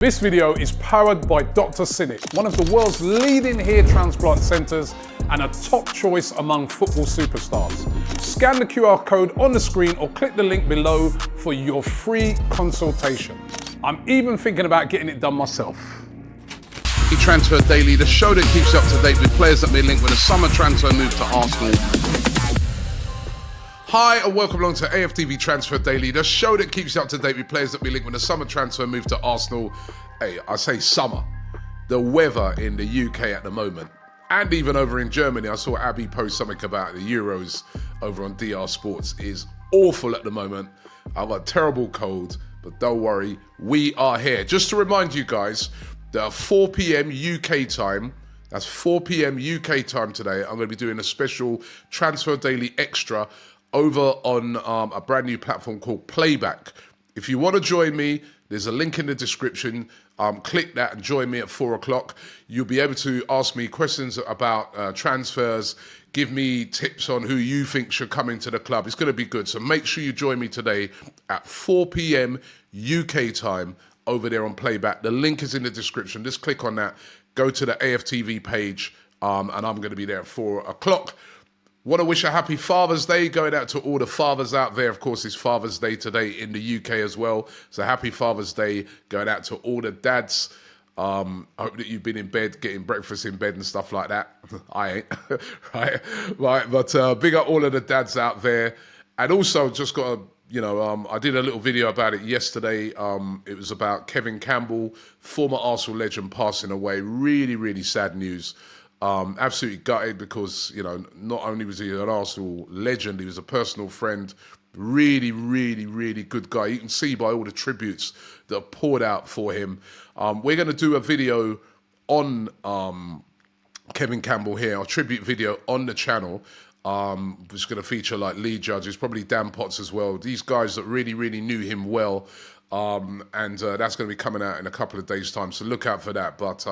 This video is powered by Dr. Cinik, one of the world's leading hair transplant centres and a top choice among football superstars. Scan the QR code on the screen or click the link below for your free consultation. I'm even thinking about getting it done myself. Transfer Daily, the show that keeps you up to date with players that may link with a summer transfer move to Arsenal. Hi and welcome along to AFTV Transfer Daily, the show that keeps you up to date with players that may link with a summer transfer move to Arsenal. Hey, I say summer. The weather in the UK at the moment, and even over in Germany, I saw Abby post something about the Euros over on DR Sports, is awful at the moment. I've got a terrible cold, but don't worry, we are here. Just to remind you guys, that 4 p.m. UK time, that's 4 p.m. UK time today, I'm going to be doing a special Transfer Daily Extra over on a brand new platform called Playback. If you want to join me, there's a link in the description. Click that and join me at 4 o'clock. You'll be able to ask me questions about transfers, give me tips on who you think should come into the club. It's going to be good. So make sure you join me today at 4 p.m. UK time over there on Playback. The link is in the description. Just click on that. Go to the AFTV page, and I'm going to be there at 4 o'clock. Want to wish a happy Father's Day going out to all the fathers out there. Of course, it's Father's Day today in the UK as well. So happy Father's Day going out to all the dads. Hope that you've been in bed, getting breakfast in bed and stuff like that. I ain't, right? But big up all of the dads out there. And also just got a, I did a little video about it yesterday. It was about Kevin Campbell, former Arsenal legend, passing away. Really, really sad news. Absolutely gutted because, not only was he an Arsenal legend, he was a personal friend. Really, really, really good guy. You can see by all the tributes that are poured out for him. We're going to do a video on Kevin Campbell here, a tribute video on the channel. Which is going to feature like lead judges, probably Dan Potts as well. These guys that really, really knew him well. And that's going to be coming out in a couple of days' time. So look out for that. But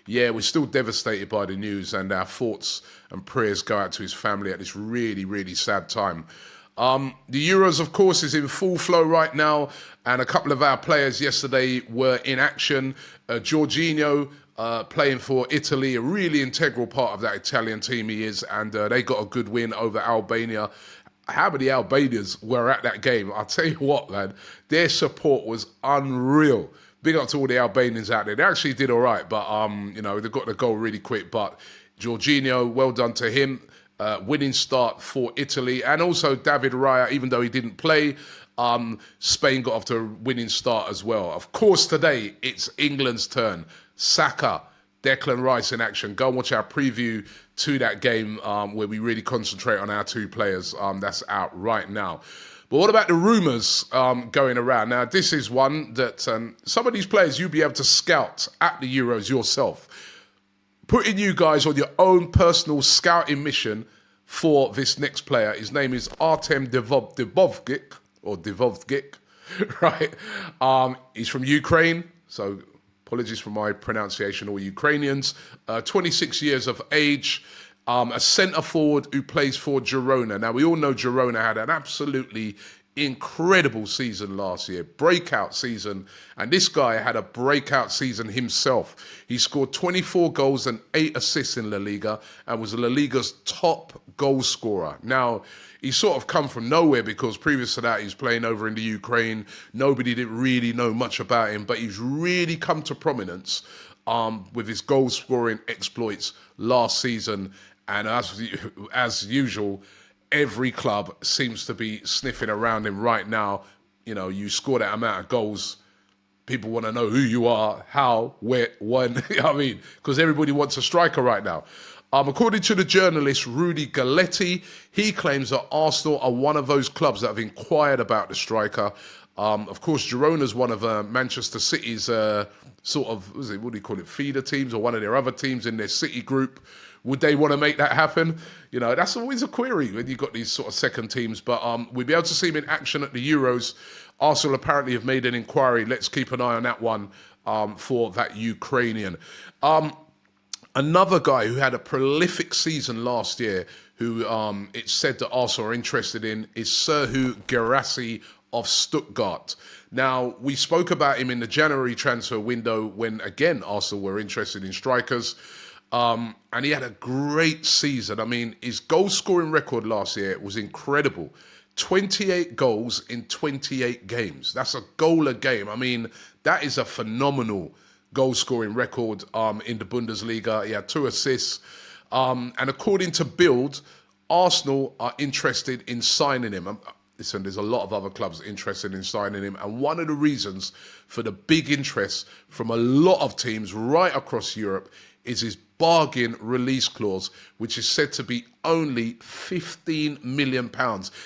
yeah, we're still devastated by the news, and our thoughts and prayers go out to his family at this really, really sad time. The Euros, of course, is in full flow right now. And a couple of our players yesterday were in action. Jorginho, playing for Italy, a really integral part of that Italian team he is, and they got a good win over Albania. How many Albanians were at that game? I'll tell you what, man, their support was unreal. Big up to all the Albanians out there. They actually did all right, but they got the goal really quick. But Jorginho, well done to him. Winning start for Italy, and also David Raya, even though he didn't play. Spain got off to a winning start as well. Of course, today it's England's turn. Saka, Declan Rice in action. Go and watch our preview to that game where we really concentrate on our two players. That's out right now. But what about the rumours going around? Now, this is one that some of these players you'll be able to scout at the Euros yourself. Putting you guys on your own personal scouting mission for this next player. His name is Artem Dovbyk, right? He's from Ukraine, so apologies for my pronunciation, all Ukrainians. 26 years of age, a centre forward who plays for Girona. Now, we all know Girona had an absolutely incredible season last year, breakout season, and this guy had a breakout season himself. He scored 24 goals and 8 assists in La Liga and was La Liga's top goal scorer. Now, he's sort of come from nowhere because previous to that, he was playing over in the Ukraine. Nobody didn't really know much about him, but he's really come to prominence with his goal-scoring exploits last season. And as usual, every club seems to be sniffing around him right now. You score that amount of goals, people want to know who you are, how, where, when. Because everybody wants a striker right now. According to the journalist Rudy Galletti, he claims that Arsenal are one of those clubs that have inquired about the striker. Of course, Girona's one of Manchester City's feeder teams, or one of their other teams in their City group. Would they want to make that happen? That's always a query when you've got these sort of second teams. But we'll be able to see him in action at the Euros. Arsenal apparently have made an inquiry. Let's keep an eye on that one for that Ukrainian. Another guy who had a prolific season last year, who it's said that Arsenal are interested in, is Serhou Guirassy of Stuttgart. Now, we spoke about him in the January transfer window when, again, Arsenal were interested in strikers. And he had a great season. I mean, his goal-scoring record last year was incredible. 28 goals in 28 games. That's a goal a game. I mean, that is a phenomenal goal-scoring record in the Bundesliga. He had 2 assists. And according to Bild, Arsenal are interested in signing him. Listen, there's a lot of other clubs interested in signing him. And one of the reasons for the big interest from a lot of teams right across Europe is his bargain release clause, which is said to be only £15 million.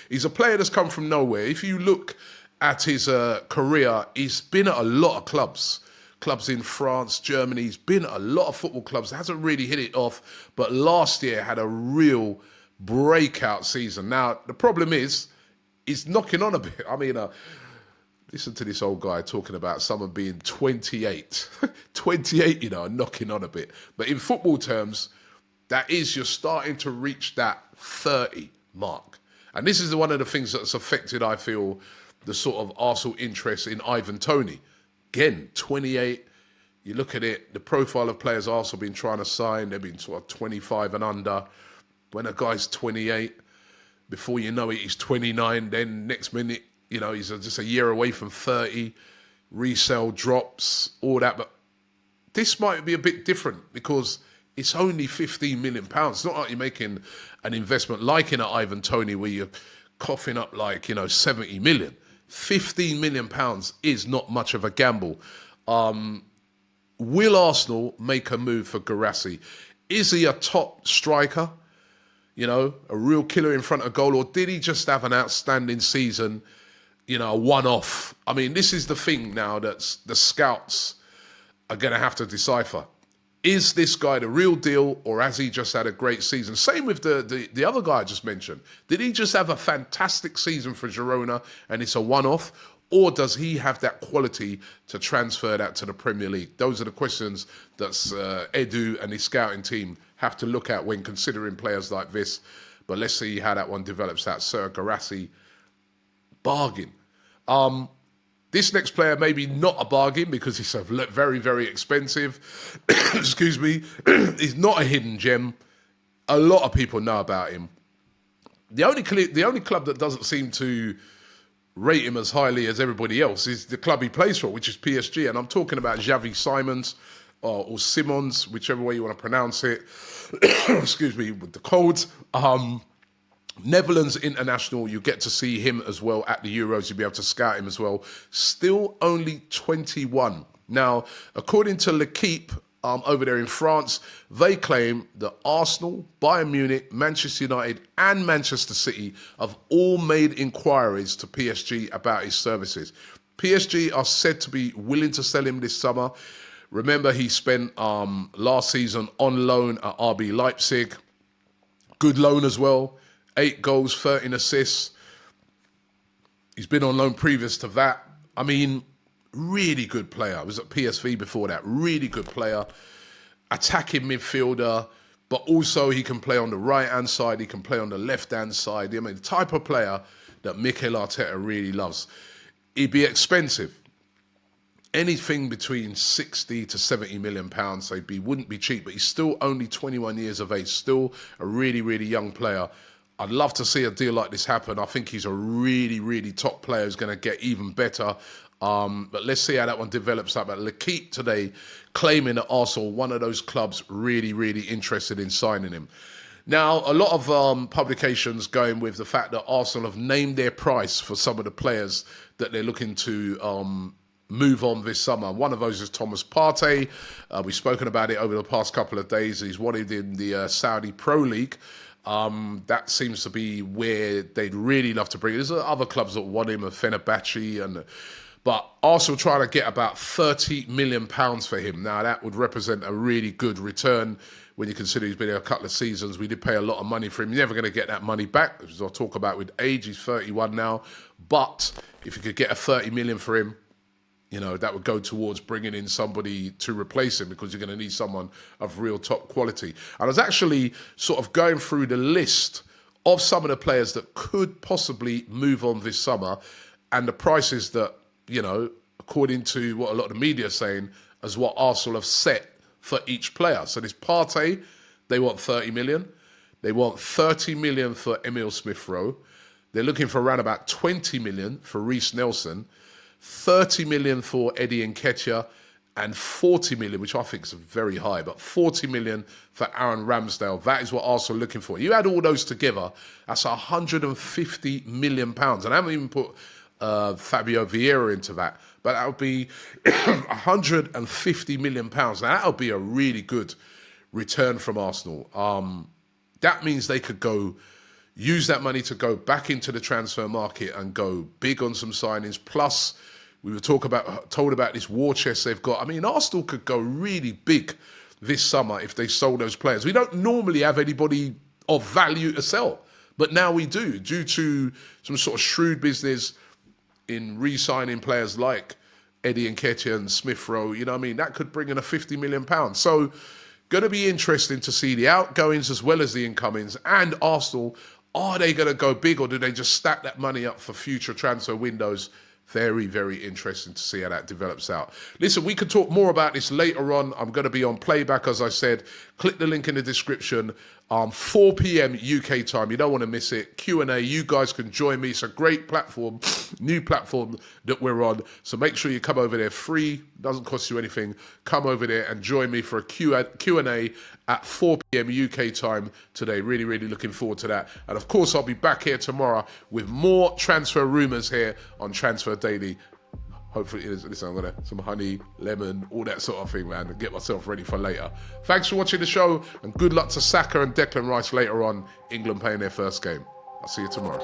He's a player that's come from nowhere. If you look at his career, he's been at a lot of clubs in France, Germany. He's been at a lot of football clubs. Hasn't really hit it off, but last year had a real breakout season. Now, the problem is, he's knocking on a bit. I mean, listen to this old guy talking about someone being 28. 28, and knocking on a bit. But in football terms, that is, you're starting to reach that 30 mark. And this is one of the things that's affected, I feel, the sort of Arsenal interest in Ivan Toney. Again, 28. You look at it, the profile of players Arsenal been trying to sign, they've been sort of 25 and under. When a guy's 28, before you know it, he's 29. Then next minute, he's just a year away from 30. Resale drops, all that. But this might be a bit different because it's only £15 million. It's not like you're making an investment like in an Ivan Toney where you're coughing up like, 70 million. £15 million is not much of a gamble. Will Arsenal make a move for Guirassy? Is he a top striker? A real killer in front of goal? Or did he just have an outstanding season, a one-off? I mean, this is the thing now that the scouts are going to have to decipher. Is this guy the real deal, or has he just had a great season? Same with the other guy I just mentioned. Did he just have a fantastic season for Girona and it's a one-off? Or does he have that quality to transfer that to the Premier League? Those are the questions that Edu and his scouting team have to look at when considering players like this. But let's see how that one develops. That Serhou Guirassy bargain. This next player maybe not a bargain because he's very, very expensive. Excuse me. He's not a hidden gem. A lot of people know about him. The only club that doesn't seem to rate him as highly as everybody else is the club he plays for, which is PSG. And I'm talking about Xavi Simons or Simons, whichever way you want to pronounce it. Excuse me, with the codes. Netherlands international, you get to see him as well at the Euros. You'll be able to scout him as well. Still only 21. Now, according to L'Equipe, over there in France, they claim that Arsenal, Bayern Munich, Manchester United and Manchester City have all made inquiries to PSG about his services. PSG are said to be willing to sell him this summer. Remember, he spent last season on loan at RB Leipzig. Good loan as well. 8 goals, 13 assists. He's been on loan previous to that. I mean, really good player. I was at PSV before that. Really good player. Attacking midfielder, but also he can play on the right-hand side. He can play on the left-hand side. I mean, the type of player that Mikel Arteta really loves. He'd be expensive. Anything between 60 to 70 million pounds. So he wouldn't be cheap, but he's still only 21 years of age. Still a really, really young player. I'd love to see a deal like this happen. I think he's a really, really top player who's going to get even better. But let's see how that one develops up. But L'Equipe today claiming that Arsenal, one of those clubs, really, really interested in signing him. Now, a lot of publications going with the fact that Arsenal have named their price for some of the players that they're looking to move on this summer. One of those is Thomas Partey. We've spoken about it over the past couple of days. He's wanted in the Saudi Pro League. That seems to be where they'd really love to bring it. There's other clubs that want him, Fenerbahce, but Arsenal trying to get about £30 million for him. Now, that would represent a really good return when you consider he's been here a couple of seasons. We did pay a lot of money for him. You're never going to get that money back, as I'll talk about with age. He's 31 now. But if you could get a £30 million for him, that would go towards bringing in somebody to replace him because you're going to need someone of real top quality. And I was actually sort of going through the list of some of the players that could possibly move on this summer. and the prices that, you know, according to what a lot of the media are saying, as what Arsenal have set for each player. So this Partey, they want 30 million. They want 30 million for Emile Smith-Rowe. They're looking for around about 20 million for Reece Nelson, 30 million for Eddie Nketiah, and 40 million, which I think is very high, but 40 million for Aaron Ramsdale. That is what Arsenal are looking for. You add all those together, that's 150 million pounds. And I haven't even put Fabio Vieira into that, but that would be 150 million pounds. Now that would be a really good return from Arsenal. That means they could go use that money to go back into the transfer market and go big on some signings. Plus, we were told about this war chest they've got. I mean, Arsenal could go really big this summer if they sold those players. We don't normally have anybody of value to sell, but now we do, due to some sort of shrewd business in re-signing players like Eddie Nketiah and Smith-Rowe. You know what I mean? That could bring in a £50 million. So, going to be interesting to see the outgoings as well as the incomings. And Arsenal, are they going to go big, or do they just stack that money up for future transfer windows? Very, very interesting to see how that develops out. Listen, we could talk more about this later on. I'm going to be on playback, as I said. Click the link in the description. 4 p.m. UK time. You don't want to miss it. Q&A. You guys can join me. It's a great platform, new platform that we're on. So make sure you come over there. Free, doesn't cost you anything. Come over there and join me for a Q&A at 4 p.m. UK time today. Really, really looking forward to that. And of course, I'll be back here tomorrow with more transfer rumours here on Transfer Daily. Hopefully, listen, I'm going to some honey, lemon, all that sort of thing, man, and get myself ready for later. Thanks for watching the show, and good luck to Saka and Declan Rice later on, England playing their first game. I'll see you tomorrow.